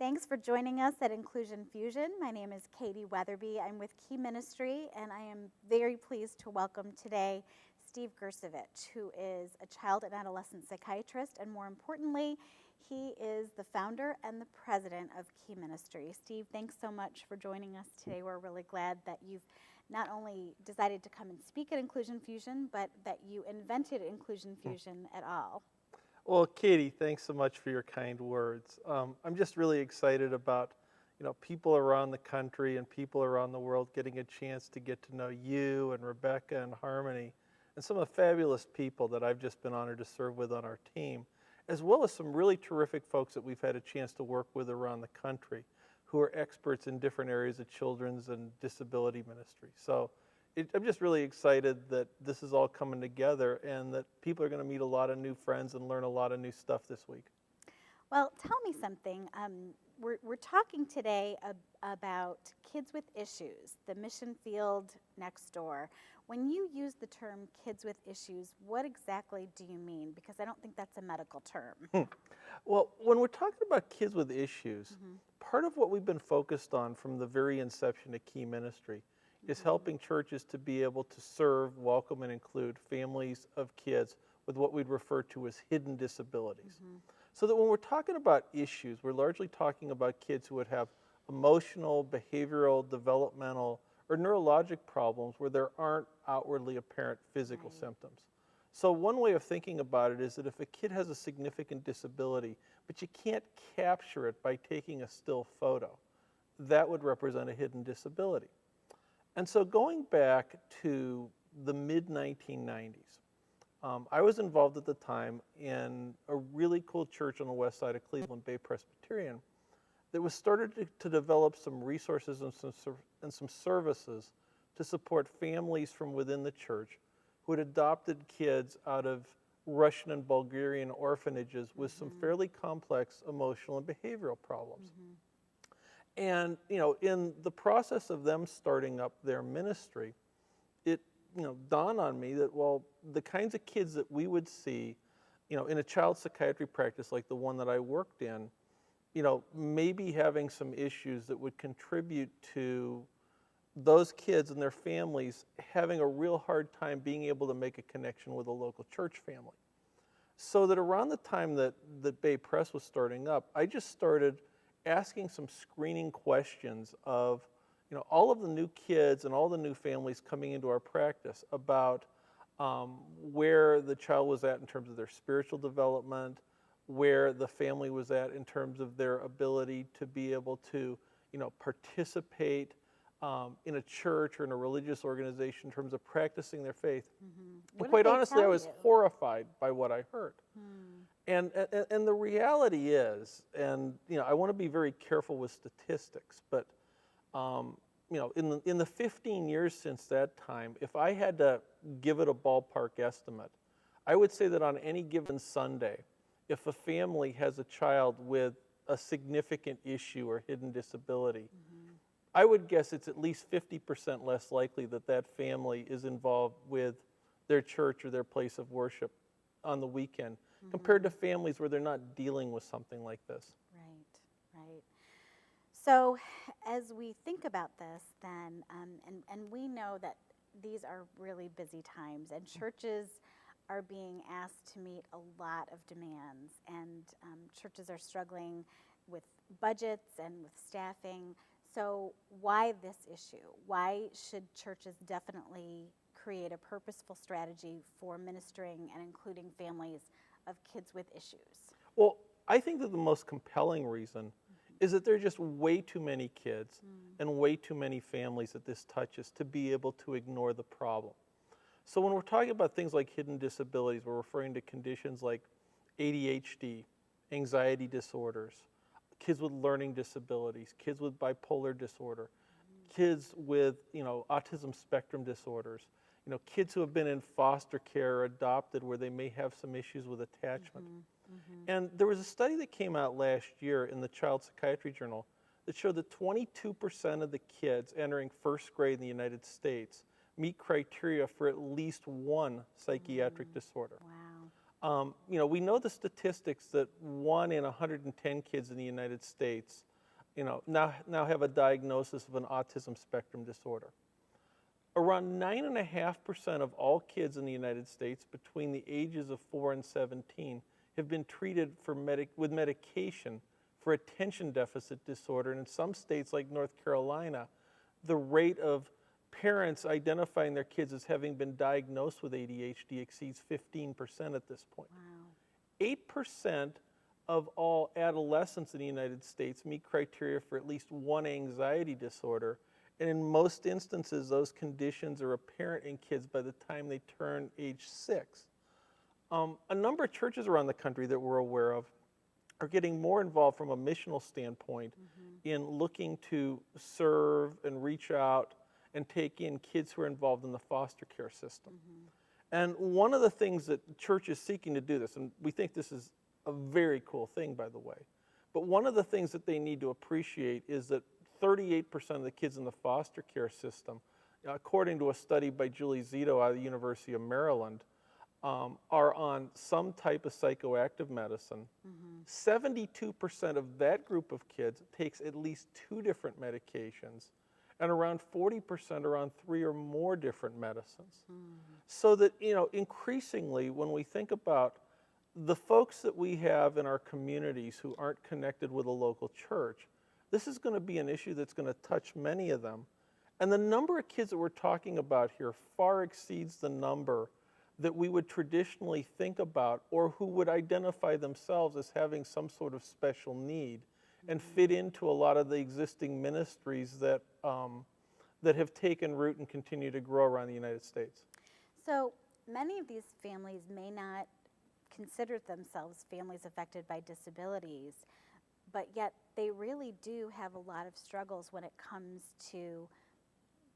Thanks for joining us at Inclusion Fusion. My name is Katie Weatherby. I'm with Key Ministry, and I am very pleased to welcome today Steve Grcevich, who is a child and adolescent psychiatrist, and more importantly, he is the founder and the president of Key Ministry. Steve, thanks so much for joining us today. We're really glad that you've not only decided to come and speak at Inclusion Fusion, but that you invented Inclusion Fusion at all. Well, Katie, thanks so much for your kind words. I'm just really excited about, people around the country and people around the world getting a chance to get to know you and Rebecca and Harmony and some of the fabulous people that I've just been honored to serve with on our team, as well as some really terrific folks that we've had a chance to work with around the country who are experts in different areas of children's and disability ministry. So I'm just really excited that this is all coming together and that people are going to meet a lot of new friends and learn a lot of new stuff this week. Well, tell me something. We're talking today about kids with issues, the mission field next door. When you use the term kids with issues, what exactly do you mean? Because I don't think that's a medical term. Well, when we're talking about kids with issues, part of what we've been focused on from the very inception of Key Ministry is helping churches to be able to serve, welcome, and include families of kids with what we'd refer to as hidden disabilities. So that when we're talking about issues, we're largely talking about kids who would have emotional, behavioral, developmental, or neurologic problems where there aren't outwardly apparent physical symptoms. So one way of thinking about it is that if a kid has a significant disability, but you can't capture it by taking a still photo, that would represent a hidden disability. And so going back to the mid-1990s, I was involved at the time in a really cool church on the west side of Cleveland, Bay Presbyterian, that was started to develop some resources and some services to support families from within the church who had adopted kids out of Russian and Bulgarian orphanages with some fairly complex emotional and behavioral problems. And, in the process of them starting up their ministry, it, dawned on me that, well, the kinds of kids that we would see, in a child psychiatry practice like the one that I worked in, maybe having some issues that would contribute to those kids and their families having a real hard time being able to make a connection with a local church family. So that around the time that Bay Press was starting up, I just started asking some screening questions of, all of the new kids and all the new families coming into our practice about where the child was at in terms of their spiritual development, where the family was at in terms of their ability to be able to, participate in a church or in a religious organization in terms of practicing their faith. And quite honestly, I was horrified by what I heard. And the reality is, and I want to be very careful with statistics, but in the 15 years since that time, if I had to give it a ballpark estimate, I would say that on any given Sunday, if a family has a child with a significant issue or hidden disability, I would guess it's at least 50% less likely that that family is involved with their church or their place of worship on the weekend, compared to families where they're not dealing with something like this. Right. So as we think about this then, and we know that these are really busy times, and churches are being asked to meet a lot of demands, and churches are struggling with budgets and with staffing. So why this issue? Why should churches definitely create a purposeful strategy for ministering and including families of kids with issues? Well, I think that the most compelling reason is that there are just way too many kids and way too many families that this touches to be able to ignore the problem. So when we're talking about things like hidden disabilities, we're referring to conditions like ADHD, anxiety disorders, kids with learning disabilities, kids with bipolar disorder, kids with, autism spectrum disorders, kids who have been in foster care or adopted where they may have some issues with attachment. And there was a study that came out last year in the Child Psychiatry Journal that showed that 22% of the kids entering first grade in the United States meet criteria for at least one psychiatric disorder. Wow. We know the statistics that 1 in 110 kids in the United States now have a diagnosis of an autism spectrum disorder. Around 9.5% of all kids in the United States between the ages of 4 and 17 have been treated with medication for attention deficit disorder. And in some states like North Carolina, the rate of parents identifying their kids as having been diagnosed with ADHD exceeds 15% at this point. Wow. 8% of all adolescents in the United States meet criteria for at least one anxiety disorder. And in most instances, those conditions are apparent in kids by the time they turn age 6. A number of churches around the country that we're aware of are getting more involved from a missional standpoint in looking to serve and reach out and take in kids who are involved in the foster care system. And one of the things that the church is seeking to do this, and we think this is a very cool thing, by the way, but one of the things that they need to appreciate is that 38% of the kids in the foster care system, according to a study by Julie Zito out of the University of Maryland, are on some type of psychoactive medicine. 72% of that group of kids takes at least 2 different medications, and around 40% are on 3 or more different medicines. So that, increasingly, when we think about the folks that we have in our communities who aren't connected with a local church, this is going to be an issue that's going to touch many of them. And the number of kids that we're talking about here far exceeds the number that we would traditionally think about or who would identify themselves as having some sort of special need and fit into a lot of the existing ministries that, that have taken root and continue to grow around the United States. So many of these families may not consider themselves families affected by disabilities, but yet they really do have a lot of struggles when it comes to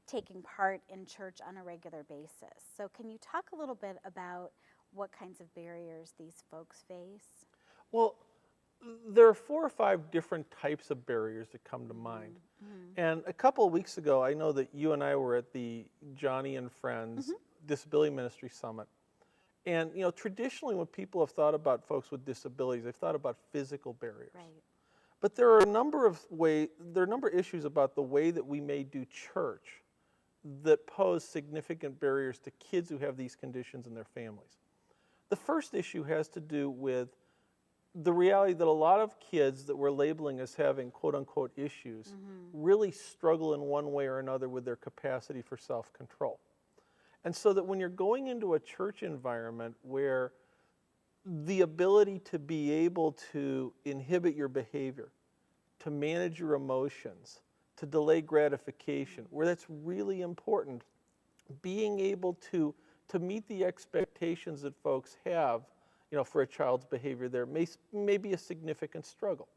taking part in church on a regular basis. So can you talk a little bit about what kinds of barriers these folks face? Well, there are 4 or 5 different types of barriers that come to mind. And a couple of weeks ago, I know that you and I were at the Johnny and Friends Disability Ministry Summit. And, traditionally when people have thought about folks with disabilities, they've thought about physical barriers. Right. But there are a number of issues about the way that we may do church that pose significant barriers to kids who have these conditions in their families. The first issue has to do with the reality that a lot of kids that we're labeling as having quote-unquote issues really struggle in one way or another with their capacity for self-control. And so that when you're going into a church environment where the ability to be able to inhibit your behavior, to manage your emotions, to delay gratification, where that's really important, being able to meet the expectations that folks have, for a child's behavior there may be a significant struggle.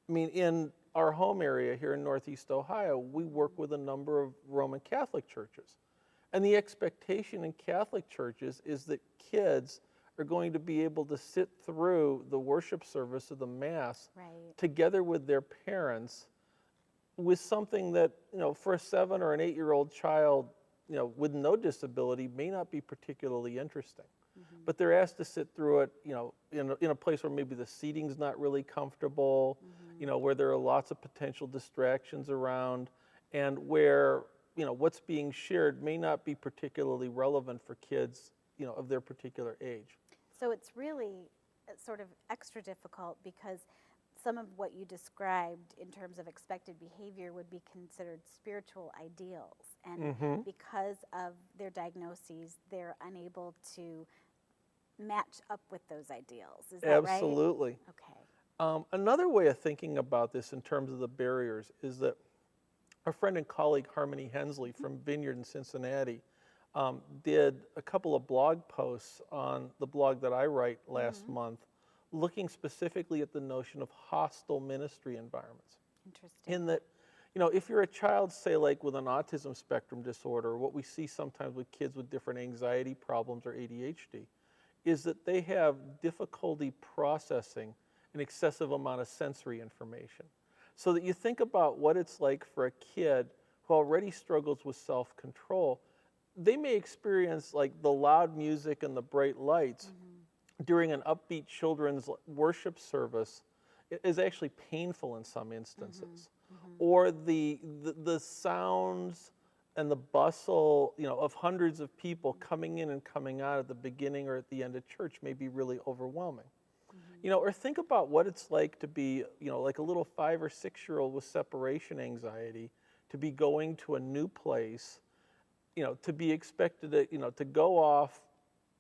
I mean, in our home area here in Northeast Ohio, we work with a number of Roman Catholic churches. And the expectation in Catholic churches is that kids are going to be able to sit through the worship service of the Mass together with their parents with something that, for a 7 or an 8-year-old child, with no disability may not be particularly interesting. But they're asked to sit through it, in a place where maybe the seating's not really comfortable, where there are lots of potential distractions around, and where, what's being shared may not be particularly relevant for kids, of their particular age. So it's really sort of extra difficult because some of what you described in terms of expected behavior would be considered spiritual ideals. And because of their diagnoses, they're unable to match up with those ideals. Is that right? Absolutely. Okay. Another way of thinking about this in terms of the barriers is that our friend and colleague Harmony Hensley from Vineyard in Cincinnati did a couple of blog posts on the blog that I write last month, looking specifically at the notion of hostile ministry environments. Interesting. In that, if you're a child, say like with an autism spectrum disorder, what we see sometimes with kids with different anxiety problems or ADHD, is that they have difficulty processing an excessive amount of sensory information. So that you think about what it's like for a kid who already struggles with self-control, they may experience like the loud music and the bright lights during an upbeat children's worship service is actually painful in some instances. or the sounds and the bustle, of hundreds of people coming in and coming out at the beginning or at the end of church may be really overwhelming. Or think about what it's like to be, like a little 5 or 6-year-old with separation anxiety, to be going to a new place, to be expected to go off,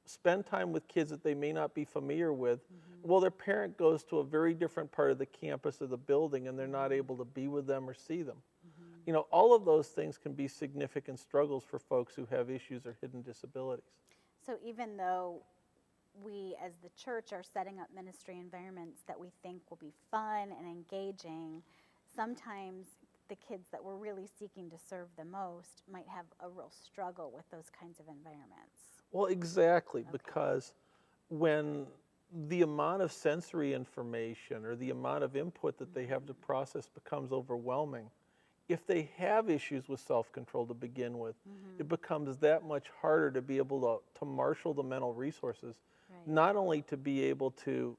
spend time with kids that they may not be familiar with. Well, their parent goes to a very different part of the campus or the building, and they're not able to be with them or see them. All of those things can be significant struggles for folks who have issues or hidden disabilities. So even though we as the church are setting up ministry environments that we think will be fun and engaging, sometimes the kids that we're really seeking to serve the most might have a real struggle with those kinds of environments. Well, exactly, because when the amount of sensory information or the amount of input that they have to process becomes overwhelming, if they have issues with self-control to begin with, it becomes that much harder to be able to marshal the mental resources, not only to be able to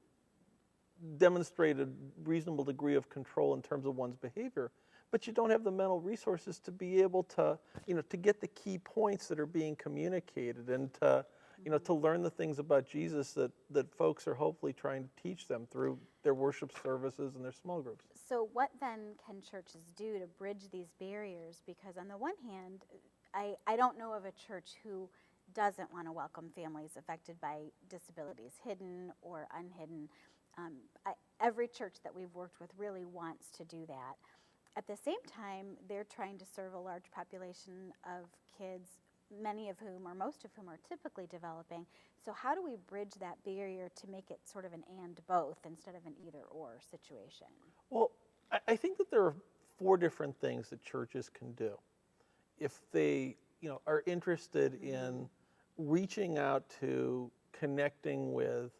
demonstrate a reasonable degree of control in terms of one's behavior, but you don't have the mental resources to be able to, to get the key points that are being communicated, and to, to learn the things about Jesus that folks are hopefully trying to teach them through their worship services and their small groups. So what then can churches do to bridge these barriers? Because on the one hand, I don't know of a church who doesn't want to welcome families affected by disabilities, hidden or unhidden. Every church that we've worked with really wants to do that. At the same time, they're trying to serve a large population of kids, many of whom, or most of whom, are typically developing. So how do we bridge that barrier to make it sort of an and both instead of an either or situation? Well, I think that there are 4 different things that churches can do if they, are interested in reaching out to, connecting with,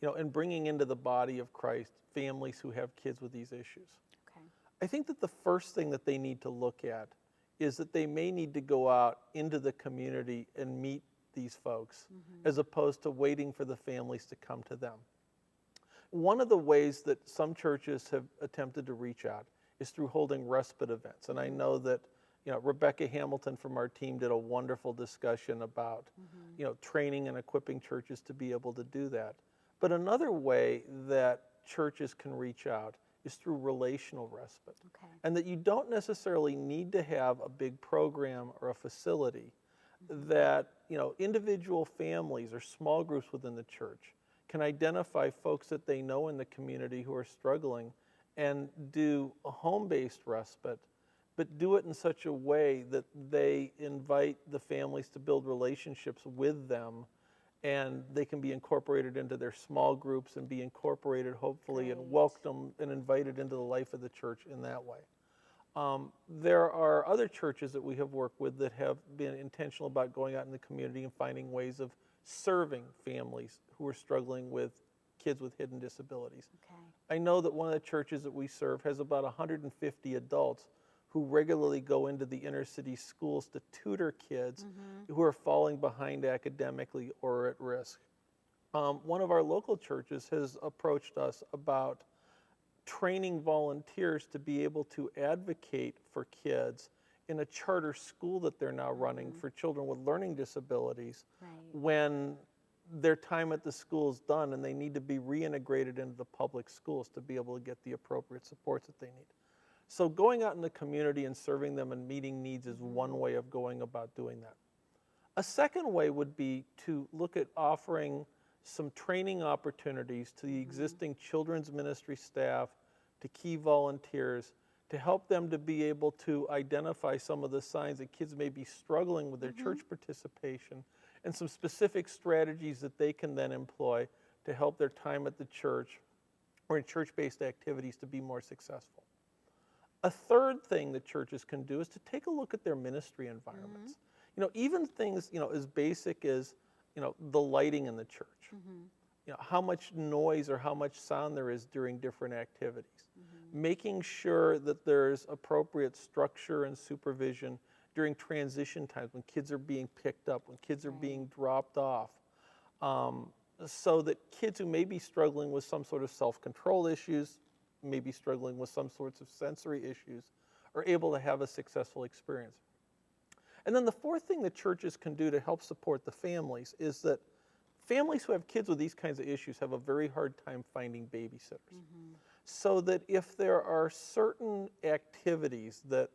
and bringing into the body of Christ families who have kids with these issues. I think that the first thing that they need to look at is that they may need to go out into the community and meet these folks, as opposed to waiting for the families to come to them. One of the ways that some churches have attempted to reach out is through holding respite events. And I know that, Rebecca Hamilton from our team did a wonderful discussion about, training and equipping churches to be able to do that. But another way that churches can reach out is through relational respite. And that you don't necessarily need to have a big program or a facility, that, individual families or small groups within the church can identify folks that they know in the community who are struggling and do a home-based respite, but do it in such a way that they invite the families to build relationships with them, and they can be incorporated into their small groups and be incorporated, hopefully, and welcomed and invited into the life of the church in that way. There are other churches that we have worked with that have been intentional about going out in the community and finding ways of serving families who are struggling with kids with hidden disabilities. I know that one of the churches that we serve has about 150 adults who regularly go into the inner city schools to tutor kids who are falling behind academically or at risk. One of our local churches has approached us about training volunteers to be able to advocate for kids in a charter school that they're now running for children with learning disabilities when their time at the school is done and they need to be reintegrated into the public schools to be able to get the appropriate supports that they need. So going out in the community and serving them and meeting needs is one way of going about doing that. A second way would be to look at offering some training opportunities to the existing children's ministry staff, to key volunteers, to help them to be able to identify some of the signs that kids may be struggling with their church participation, and some specific strategies that they can then employ to help their time at the church or in church-based activities to be more successful. A third thing that churches can do is to take a look at their ministry environments. Even things, as basic as, the lighting in the church. How much noise or how much sound there is during different activities. Making sure that there's appropriate structure and supervision during transition times when kids are being picked up, when kids are being dropped off. So that kids who may be struggling with some sort of self-control issues, may be struggling with some sorts of sensory issues, are able to have a successful experience. And then the fourth thing that churches can do to help support the families is that families who have kids with these kinds of issues have a very hard time finding babysitters. So that if there are certain activities that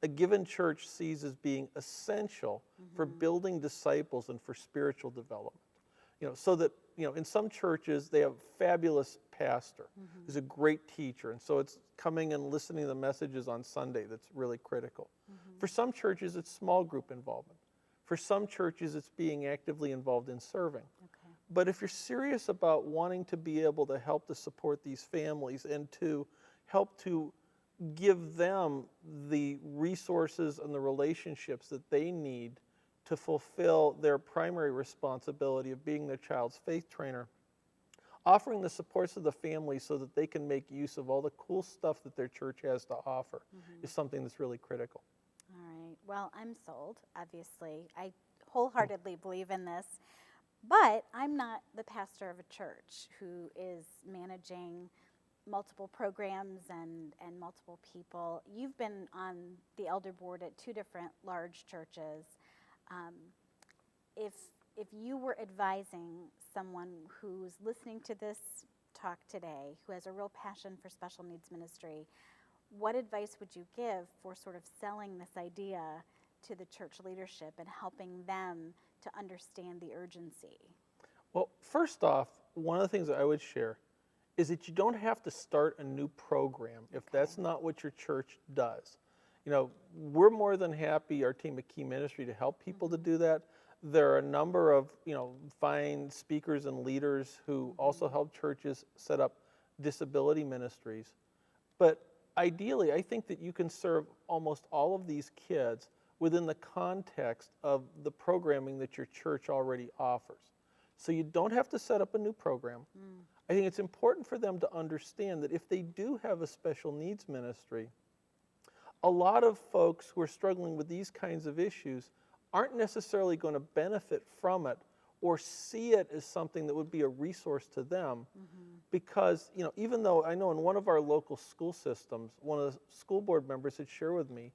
a given church sees as being essential for building disciples and for spiritual development, so that, in some churches they have a fabulous pastor who's a great teacher, and so it's coming and listening to the messages on Sunday that's really critical. For some churches, it's small group involvement. For some churches, it's being actively involved in serving. Okay. But if you're serious about wanting to be able to help to support these families and to help to give them the resources and the relationships that they need to fulfill their primary responsibility of being their child's faith trainer, offering the supports of the family so that they can make use of all the cool stuff that their church has to offer is something that's really critical. All right. Well, I'm sold, obviously. I wholeheartedly believe in this. But I'm not the pastor of a church who is managing multiple programs and multiple people. You've been on the elder board at 2 different large churches. If you were advising someone who's listening to this talk today, who has a real passion for special needs ministry, what advice would you give for sort of selling this idea to the church leadership and helping them to understand the urgency? Well, first off, one of the things that I would share is that you don't have to start a new program if that's not what your church does. We're more than happy, our team at Key Ministry, to help people to do that. There are a number of, fine speakers and leaders who also help churches set up disability ministries. But ideally, I think that you can serve almost all of these kids within the context of the programming that your church already offers. So you don't have to set up a new program. I think it's important for them to understand that if they do have a special needs ministry, a lot of folks who are struggling with these kinds of issues aren't necessarily going to benefit from it or see it as something that would be a resource to them. Because, even though I know in one of our local school systems, one of the school board members had shared with me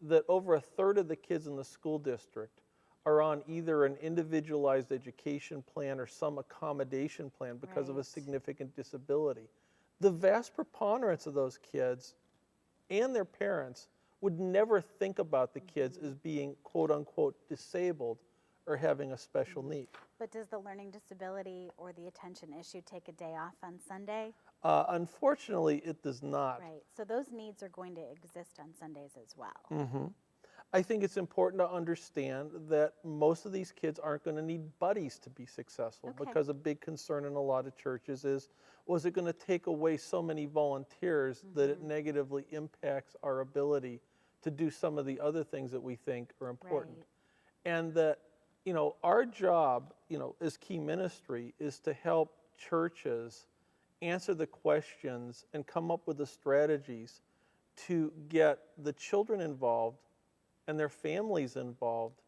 that over a third of the kids in the school district are on either an individualized education plan or some accommodation plan because of a significant disability. The vast preponderance of those kids and their parents would never think about the kids as being quote unquote disabled or having a special need. But does the learning disability or the attention issue take a day off on Sunday? Unfortunately, it does not. Right. So those needs are going to exist on Sundays as well. I think it's important to understand that most of these kids aren't going to need buddies to be successful because a big concern in a lot of churches is, was it going to take away so many volunteers that it negatively impacts our ability to do some of the other things that we think are important? And that, our job, as Key Ministry is to help churches answer the questions and come up with the strategies to get the children involved and their families involved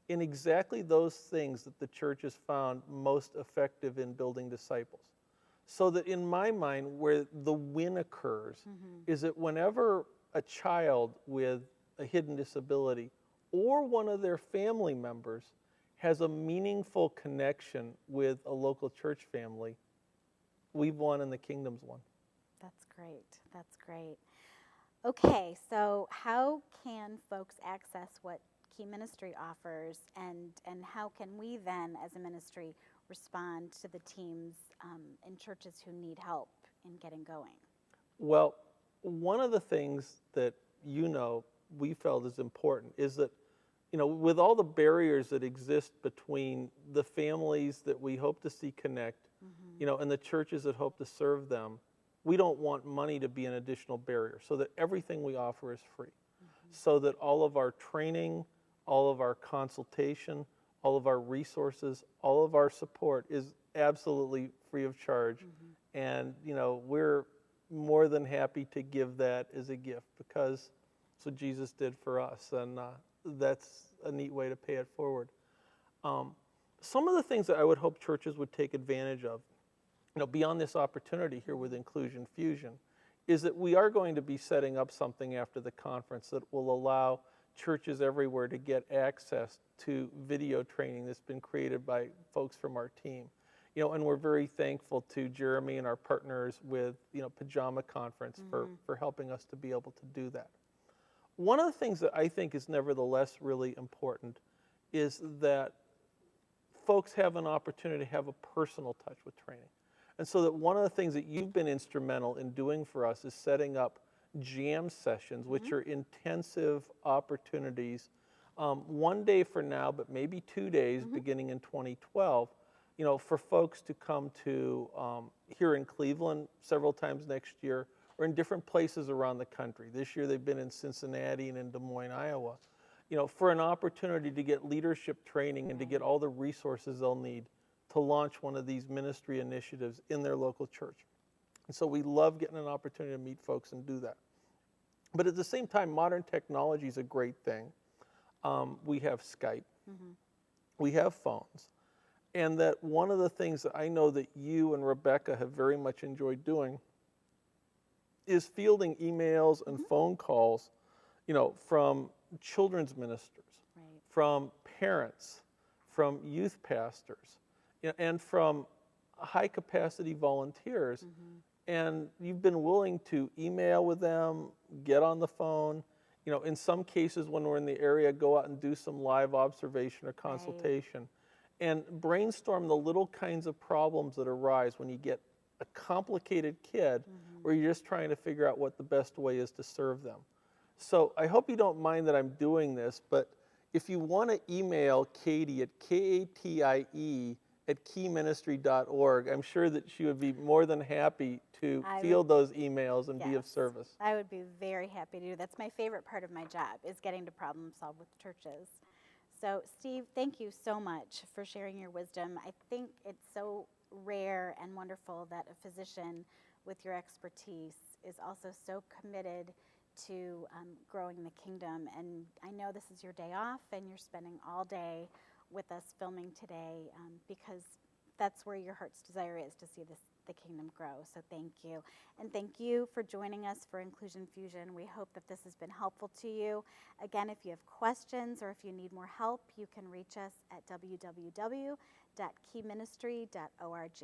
in exactly those things that the church has found most effective in building disciples. So that in my mind, where the win occurs is that whenever a child with a hidden disability or one of their family members has a meaningful connection with a local church family, we've won and the kingdom's won. That's great. That's great. Okay, so how can folks access what Key Ministry offers, and how can we then, as a ministry, respond to the teams in churches who need help in getting going? Well, one of the things that we felt is important is that, with all the barriers that exist between the families that we hope to see connect, and the churches that hope to serve them, we don't want money to be an additional barrier, so that everything we offer is free. So that all of our training, all of our consultation, all of our resources, all of our support is absolutely free of charge. And, we're more than happy to give that as a gift because that's what Jesus did for us. And that's a neat way to pay it forward. Some of the things that I would hope churches would take advantage of, beyond this opportunity here with Inclusion Fusion, is that we are going to be setting up something after the conference that will allow churches everywhere to get access to video training that's been created by folks from our team. You know, and we're very thankful to Jeremy and our partners with, you know, Pajama Conference for helping us to be able to do that. One of the things that I think is nevertheless really important is that folks have an opportunity to have a personal touch with training. And so that one of the things that you've been instrumental in doing for us is setting up jam sessions, which are intensive opportunities, one day for now, but maybe 2 days beginning in 2012, you know, for folks to come to here in Cleveland several times next year, or in different places around the country. This year they've been in Cincinnati and in Des Moines, Iowa, you know, for an opportunity to get leadership training and to get all the resources they'll need to launch one of these ministry initiatives in their local church. And so we love getting an opportunity to meet folks and do that. But at the same time, modern technology is a great thing. We have Skype, we have phones, and that one of the things that I know that you and Rebecca have very much enjoyed doing is fielding emails and phone calls, you know, from children's ministers, from parents, from youth pastors, you know, and from high capacity volunteers. And you've been willing to email with them, get on the phone, you know, in some cases when we're in the area, go out and do some live observation or consultation, and brainstorm the little kinds of problems that arise when you get a complicated kid where you're just trying to figure out what the best way is to serve them. So I hope you don't mind that I'm doing this, but if you want to email Katie at katie@keyministry.org, I'm sure that she would be more than happy to field those emails and be of service. I would be very happy to do. That's my favorite part of my job, is getting to problem solve with churches. So Steve, thank you so much for sharing your wisdom. I think it's so rare and wonderful that a physician with your expertise is also so committed to growing the kingdom. And I know this is your day off and you're spending all day with us filming today because that's where your heart's desire is, to see the kingdom grow. So thank you. And thank you for joining us for Inclusion Fusion. We hope that this has been helpful to you. Again, if you have questions or if you need more help, you can reach us at www.keyministry.org.